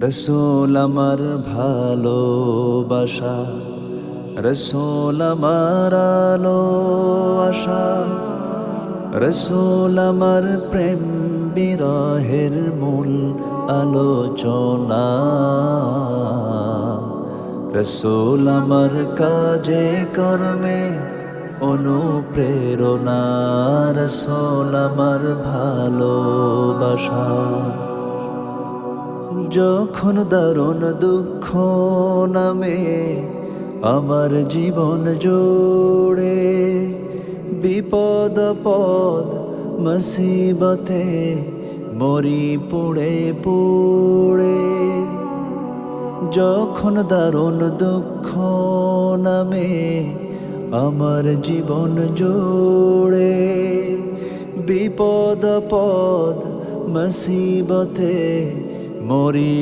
রসূল আমার ভালোবাসা, রসূল আমার আলো আশা, রসূল আমার প্রেম বিরহের মূল আলোচনা। রসূল আমার কাজে কর্মে অনুপ্রেরণা, রসূল আমার ভালোবাসা। যখন দারুণ দুঃখ নামে আমার জীবন জুড়ে, বিপদ পদ মুসিবতে মরি পুড়ে পুড়ে। যখন দারুণ দুঃখ নামে আমার জীবন জুড়ে, বিপদ পদ মুসিবতে মরি